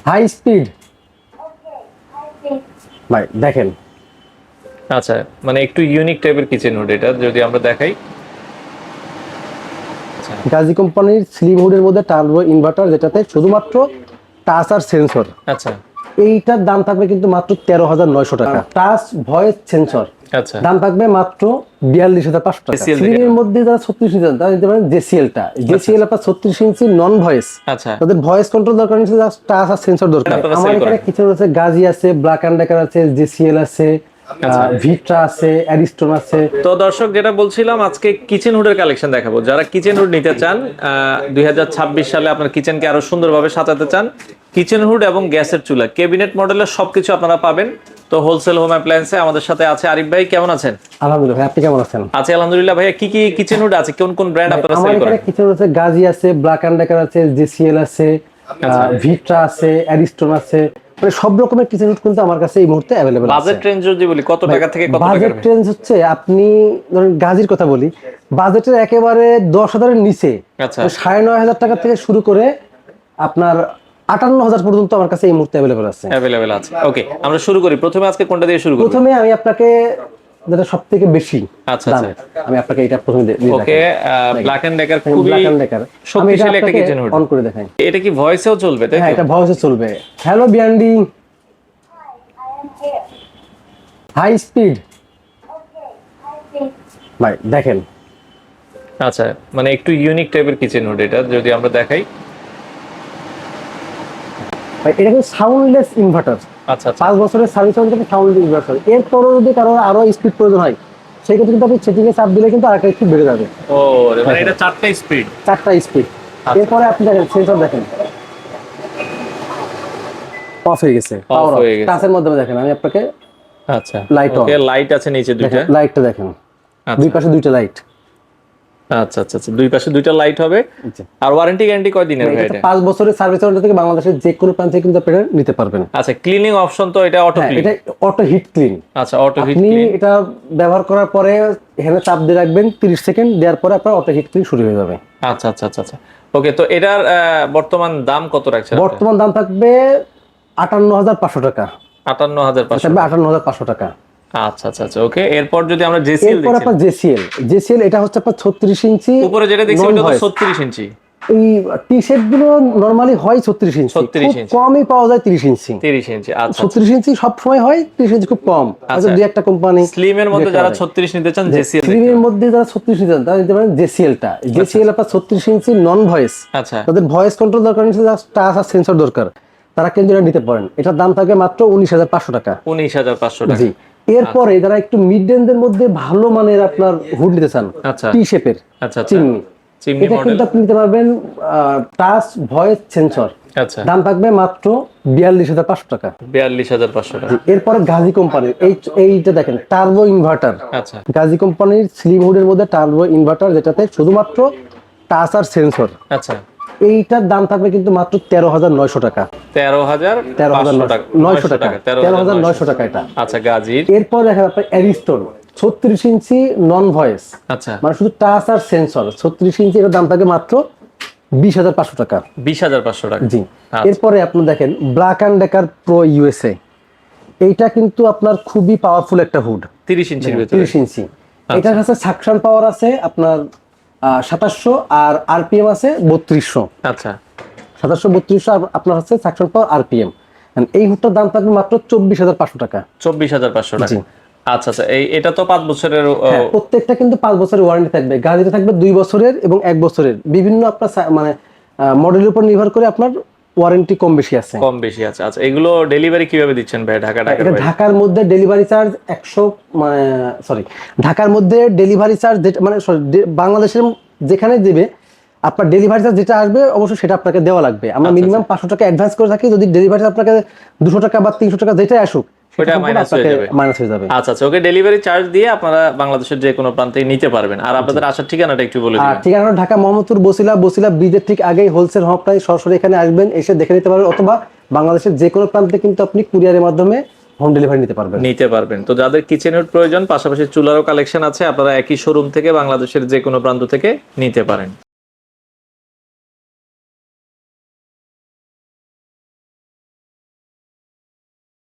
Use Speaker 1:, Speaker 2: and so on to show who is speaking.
Speaker 1: High speed ভাই দেখেন।
Speaker 2: আচ্ছা, মানে একটু ইউনিক টাইপের কিচেন হুড, এটা যদি আমরা দেখাই। আচ্ছা
Speaker 1: গাজী কোম্পানির স্লিম হুডের মধ্যে টার্বো ইনভার্টার, যেটাতে শুধুমাত্র টাচ আর সেন্সর।
Speaker 2: আচ্ছা
Speaker 1: এইটার দাম থাকবে কিন্তু মাত্র 13,900 টাকা। টাচ ভয়েস সেন্সর
Speaker 2: আচ্ছা।
Speaker 1: দাম থাকবে মাত্র 42,500 টাকা।
Speaker 2: JCL দেখে
Speaker 1: স্লিমের মধ্যে যারা 36 ইঞ্চি তারা নিতে পারেন জেসিএলটা। জেসিএল আপনার 36 ইঞ্চি নন ভয়েস।
Speaker 2: আচ্ছা
Speaker 1: তাদের ভয়েস কন্ট্রোল দরকার নেই, টাচ আর সেন্সর দরকার।
Speaker 2: আপনারা
Speaker 1: আমার
Speaker 2: sell
Speaker 1: এখানে
Speaker 2: করেন?
Speaker 1: কিছু আছে, গাজী আছে, ব্ল্যাক অ্যান্ড ডেকার আছে, জেসিএল আছে,
Speaker 2: আচ্ছা।
Speaker 1: ভিট্রা আছে, অ্যারিস্টন আছে।
Speaker 2: তো দর্শক, যেটা বলছিলাম, আজকে কিচেন হুডের কালেকশন দেখাবো। যারা কিচেন হুড নিতে চান, 2026 সালে আপনার কিচেনকে আরো সুন্দরভাবে সাজাতে চান, কিচেন হুড এবং গ্যাসের চুলা, ক্যাবিনেট মডেলের সবকিছু আপনারা পাবেন। তো হোলসেল হোম অ্যাপ্লায়েন্সে আমাদের সাথে আছে আরিফ ভাই। কেমন আছেন?
Speaker 1: আলহামদুলিল্লাহ ভাই, আপনি কেমন আছেন?
Speaker 2: আছি আলহামদুলিল্লাহ। ভাইয়া, কি কি কিচেন হুড আছে, কোন কোন ব্র্যান্ড আপনারা
Speaker 1: আমার
Speaker 2: সেল
Speaker 1: এখানে
Speaker 2: করেন?
Speaker 1: কিছু আছে, গাজী আছে, ব্ল্যাক অ্যান্ড ডেকার আছে, জেসিএল আছে, ভিট্রা আছে, অ্যারিস্টন আছে। মানে সব রকমের কিচেন হুড কিন্তু আমার কাছে এই মুহূর্তে অ্যাভেলেবল আছে।
Speaker 2: বাজেট রেঞ্জ যদি বলি, কত টাকা থেকে কত
Speaker 1: বাজেট
Speaker 2: টাকা?
Speaker 1: রেঞ্জ হচ্ছে, আপনি ধরেন গাজীর কথা বলি, বাজেটের একেবারে 10,000-এর নিচে,
Speaker 2: আচ্ছা
Speaker 1: 9,500 টাকা থেকে শুরু করে আপনার 58,000 পর্যন্ত আমার কাছে এই মুহূর্তে অ্যাভেলেবল আছে।
Speaker 2: অ্যাভেলেবেল আছে। ওকে, আমরা শুরু করি। প্রথমে আজকে কোনটা দিয়ে শুরু করব?
Speaker 1: প্রথমে আমি আপনাকে যেটা সব থেকে বেশি
Speaker 2: আচ্ছা
Speaker 1: দাম,
Speaker 2: আচ্ছা।
Speaker 1: আমি আপনাকে এটা প্রথমে দিয়ে
Speaker 2: ওকে, ব্ল্যাক এন্ড ডেকার, খুবই
Speaker 1: ব্ল্যাক অ্যান্ড ডেকার। আমি এটা
Speaker 2: শক্তিশালী একটা
Speaker 1: আপনাকে
Speaker 2: কিচেন হুড।
Speaker 1: অন করে দেখাই।
Speaker 2: এটা কি ভয়েসেও চলবে, তাই
Speaker 1: হ্যাঁ,
Speaker 2: তো?
Speaker 1: এটা ভয়েসে চলবে। হ্যালো বিয়ান্ডি, হাই স্পিড ভাই দেখেন।
Speaker 2: আচ্ছা, মানে একটু ইউনিক টাইপের কিচেন হুড, এটা যদি আমরা দেখাই।
Speaker 1: ভাই এটা কিন্তু সাউন্ডলেস ইনভার্টার।
Speaker 2: আচ্ছা আচ্ছা
Speaker 1: 5 বছরের সার্ভিস ওয়ারেন্টি সাউন্ডলেস ইনভার্টার। এরপরও যদি কারো আরো স্পিড প্রয়োজন হয়, সেক্ষেত্রে কিন্তু আপনি সেটিংয়ে চাপ দিলে কিন্তু আরেকটা স্পিড বেড়ে যাবে।
Speaker 2: ও, মানে এটা 4টা স্পিড।
Speaker 1: 4টা স্পিড।
Speaker 2: আচ্ছা।
Speaker 1: এরপরে আপনি দেখেন সেন্সর দেখেন, অফ হয়ে গেছে,
Speaker 2: অফ
Speaker 1: পাওয়ার অফ।
Speaker 2: হয়ে গেছে।
Speaker 1: টাচের মাধ্যমে দেখেন, আমি আপনাকে
Speaker 2: আচ্ছা,
Speaker 1: লাইট অন
Speaker 2: ওকে, লাইট আছে নিচে দুইটা।
Speaker 1: দেখেন, লাইটটা দেখেন, দুই
Speaker 2: আচ্ছা
Speaker 1: পাশে দুইটা লাইট।
Speaker 2: আচ্ছা আচ্ছা আচ্ছা, দুই পাশে দুইটা লাইট হবে। আর ওয়ারেন্টি গ্যারান্টি কয় দিনের ভাই এটা?
Speaker 1: 5 বছরের সার্ভিস ওয়ারেন্টি থেকে বাংলাদেশের যে কোনো প্রান্তে কিন্তু আপনি নিতে পারবেন।
Speaker 2: আচ্ছা, ক্লিনিং অপশন তো এটা অটো
Speaker 1: হ্যাঁ,
Speaker 2: ক্লিন?
Speaker 1: এটা অটো হিট ক্লিন।
Speaker 2: আচ্ছা, অটো হিট
Speaker 1: আপনি
Speaker 2: ক্লিন।
Speaker 1: এটা ব্যবহার করার পরে এখানে চাপ দিয়ে রাখবেন 30 সেকেন্ড, দেওয়ার পরে আপনার অটো হিট ক্লিন শুরু হয়ে যাবে।
Speaker 2: আচ্ছা আচ্ছা আচ্ছা আচ্ছা। ওকে, তো এটার বর্তমান দাম কত রাখছেন?
Speaker 1: বর্তমান দাম থাকবে 58,500 টাকা।
Speaker 2: 58,500
Speaker 1: থাকবে 58,500 টাকা।
Speaker 2: আচ্ছা আচ্ছা আচ্ছা। ওকে, এরপর যদি আমরা জেসিএল
Speaker 1: এরপর
Speaker 2: দেখি,
Speaker 1: আপনার জেসিএল। জেসিএল এটা হচ্ছে আপনার 36 ইঞ্চি।
Speaker 2: উপরে যেটা দেখছি ওটা তো
Speaker 1: non-voice।
Speaker 2: 36 ইঞ্চি।
Speaker 1: এই টি শার্ট গুলো নরমালি হয় 36 ইঞ্চি,
Speaker 2: 36
Speaker 1: খুব
Speaker 2: ইঞ্চি।
Speaker 1: কমই পাওয়া যায় 30 ইঞ্চি।
Speaker 2: 30 ইঞ্চি, আচ্ছা।
Speaker 1: 36 ইঞ্চি সব সময় হয়, 30 ইঞ্চি খুব কম। হয়তো
Speaker 2: আচ্ছা।
Speaker 1: দুই একটা কোম্পানি
Speaker 2: স্লিমের মধ্যে যারা 36 নিতে চান, জেসিএল
Speaker 1: স্লিমের মধ্যে যারা 36 নিতে চান তারা নিতে পারেন জেসিএলটা। জেসিএল আপনার 36 ইঞ্চি নন ভয়েস।
Speaker 2: আচ্ছা
Speaker 1: তাদের ভয়েস কন্ট্রোল দরকার নেই, টাচ আর সেন্সর দরকার, তারা কিন্তু এটা নিতে পারেন। এটার দাম থাকবে মাত্র 19,500 টাকা।
Speaker 2: 19,500 টাকা।
Speaker 1: জি। এরপরে যারা একটু মিড রেঞ্জের মধ্যে ভালো মানের আপনার হুড নিতে চান,
Speaker 2: আচ্ছা
Speaker 1: টি শেপের,
Speaker 2: আচ্ছা আচ্ছা।
Speaker 1: চিমনি,
Speaker 2: চিমনি
Speaker 1: এটা
Speaker 2: মডেল।
Speaker 1: কিন্তু আপনি নিতে পারবেন টাচ ভয়েস সেন্সর।
Speaker 2: আচ্ছা,
Speaker 1: দাম থাকবে মাত্র 42,500 টাকা।
Speaker 2: 42,500 টাকা।
Speaker 1: এরপরে গাজী কোম্পানির এইটা দেখেন, টার্বো ইনভার্টার।
Speaker 2: আচ্ছা
Speaker 1: গাজী কোম্পানির স্লিম হুডের মধ্যে টার্বো ইনভার্টার, যেটাতে শুধুমাত্র টাচ আর সেন্সর।
Speaker 2: আচ্ছা,
Speaker 1: এইটার দাম থাকবে কিন্তু মাত্র 13,900 টাকা।
Speaker 2: 13,500 টাকা।
Speaker 1: 900 টাকা। 13,900 টাকা এটা।
Speaker 2: আচ্ছা, গাজীর।
Speaker 1: এরপর দেখেন আপনার অ্যারিস্টন 36 ইঞ্চি নন ভয়েস,
Speaker 2: আচ্ছা,
Speaker 1: মানে শুধু টাচ আর সেন্সর। 36 ইঞ্চি, এর দাম থাকে মাত্র 20,500 টাকা।
Speaker 2: 20,500 টাকা।
Speaker 1: জি।
Speaker 2: আচ্ছা।
Speaker 1: এরপরে আপনি দেখেন black and decker pro USA. এইটা কিন্তু আপনার খুবই পাওয়ারফুল একটা হুড।
Speaker 2: 30 ইঞ্চির ভিতরে।
Speaker 1: 30 ইঞ্চি। এটার কাছে সাকশন পাওয়ার আছে আপনার 2700, আর আরপিএম আছে 3200।
Speaker 2: আচ্ছা,
Speaker 1: 2700-3200 আপনার হচ্ছে সাকশন পাওয়ার আরপিএম। এই হুডটার দাম থাকবে মাত্র 24,500 টাকা।
Speaker 2: 24,500 টাকা।
Speaker 1: জি।
Speaker 2: আচ্ছা আচ্ছা, এটা তো 5 বছরের।
Speaker 1: হ্যাঁ, প্রত্যেকটা কিন্তু 5 বছরের ওয়ারেন্টি থাকবে। গাড়িতে থাকবে 2 বছরের এবং 1 বছরের। বিভিন্ন আপনার মানে মডেলের উপর নির্ভর করে আপনার ওয়ারেন্টি কম বেশি আছে।
Speaker 2: কম বেশি আছে। আচ্ছা, এগুলো ডেলিভারি কিভাবে দিচ্ছেন ভাই, ঢাকার
Speaker 1: এটা
Speaker 2: বাইরে?
Speaker 1: ঢাকার মধ্যে ডেলিভারি চার্জ 100, মানে সরি, ঢাকার মধ্যে ডেলিভারি চার্জ যেটা, মানে বাংলাদেশের যেখানে দেবে আপনার ডেলিভারি চার্জ যেটা আসবে অবশ্যই সেটা আপনাকে দেওয়া লাগবে। আমরা মিনিমাম 500 টাকা অ্যাডভান্স করে থাকি। যদি ডেলিভারি আপনাকে 200 টাকা বা 300 টাকা যেটাই আসুক,
Speaker 2: ওটা মাইনাস হয়ে যাবে।
Speaker 1: মাইনাস হয়ে যাবে।
Speaker 2: আচ্ছা আচ্ছা, ওকে, ডেলিভারি চার্জ দিয়ে আপনারা বাংলাদেশের যে কোনো প্রান্তে নিতে পারবেন। আর আপনাদের আসার ঠিকানাটা একটু বলে
Speaker 1: আর
Speaker 2: দিবেন।
Speaker 1: ঠিকানা ঢাকা মোহাম্মদপুর বসিলা ব্রিজের ঠিক আগেই হোলসেল হপটাই, সরাসরি এখানে আসবেন, এসে দেখে নিতে পারবেন, অথবা বাংলাদেশের যে কোনো প্রান্তে কিন্তু আপনি কুরিয়ারের মাধ্যমে হোম ডেলিভারি নিতে পারবেন।
Speaker 2: তো যাদের কিচেন হুড প্রয়োজন, পাশাপাশি চুলারও কালেকশন আছে, আপনারা একই শোরুম থেকে বাংলাদেশের যে কোনো প্রান্ত থেকে নিতে পারেন।